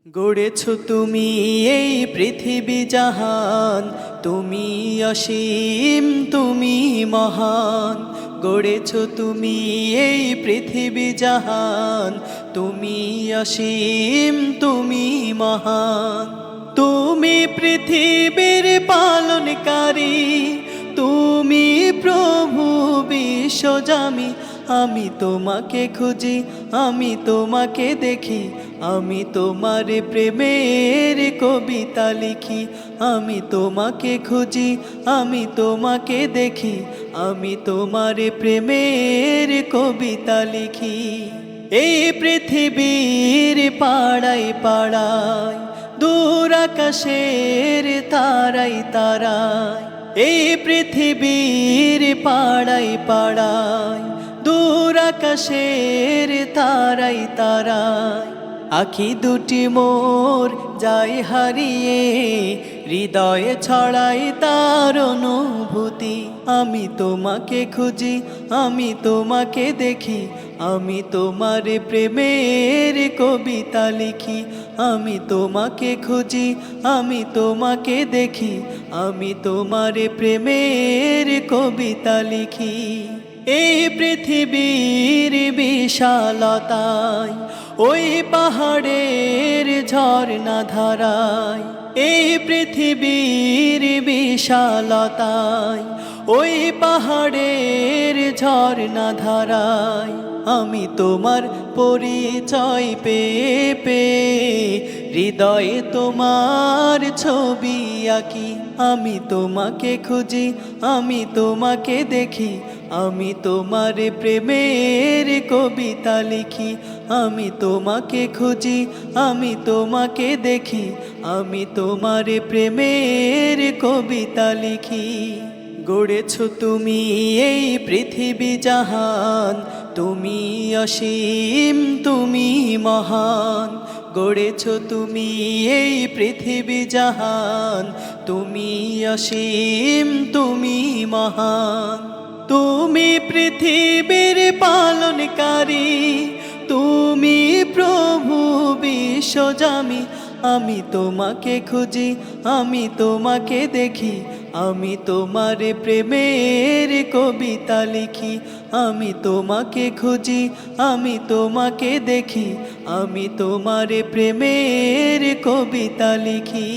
গড়েছ তুমি এই পৃথিবী জাহান, তুমি অসীম তুমি মহান। গড়েছ তুমি এই পৃথিবী জাহান, তুমি অসীম তুমি মহান। তুমি পৃথিবীর পালনকারী, তুমি প্রভু বিশ্বজামি। আমি তোমাকে খুঁজি, আমি তোমাকে দেখি, আমি তোমার প্রেমের কবিতা লিখি। আমি তোমাকে খুঁজি, আমি তোমাকে দেখি, আমি তোমার প্রেমের কবিতা লিখি। এই পৃথিবীর পাড়ায় পাড়ায়, দূর আকাশের তারাই তারায়। এই পৃথিবীর পাড়ায় পাড়ায়, দূর আকাশের তারাই তারায়। আখি দুটি মোর যায় হারিয়ে, হৃদয়ে ছড়াই তার অনুভূতি। আমি তোমাকে খুঁজি, আমি তোমাকে দেখি, আমি তোমার প্রেমের কবিতা লিখি। আমি তোমাকে খুঁজি, আমি তোমাকে দেখি, আমি তোমার প্রেমের কবিতা লিখি। এই পৃথিবীর বিশালতায়, ওই পাহাড়ের ঝর্ণা ধারায়। এই পৃথিবীর বিশালতায়, ওই পাহাড়ের ঝর্ণা ধারায়। আমি তোমার পরিচয় পেয়ে পেয়ে, হৃদয়ে তোমার ছবি আঁকি। আমি তোমাকে খুঁজি, আমি তোমাকে দেখি, আমি তোমার প্রেমের কবিতা লিখি। আমি তোমাকে খুঁজি, আমি তোমাকে দেখি, আমি তোমার প্রেমের কবিতা লিখি। গড়েছ তুমি এই পৃথিবী জাহান, তুমি অসীম তুমি মহান। গড়েছ তুমি এই পৃথিবী জাহান, তুমি অসীম তুমি মহান। তুমি পৃথিবীর পালনকারী, তুমি প্রভু বিশ্বজামি। আমি তোমাকে খুঁজি, আমি তোমাকে দেখি, আমি তোমার প্রেমের কবিতা লিখি। আমি তোমাকে খুঁজি, আমি তোমাকে দেখি, আমি তোমার প্রেমের কবিতা লিখি।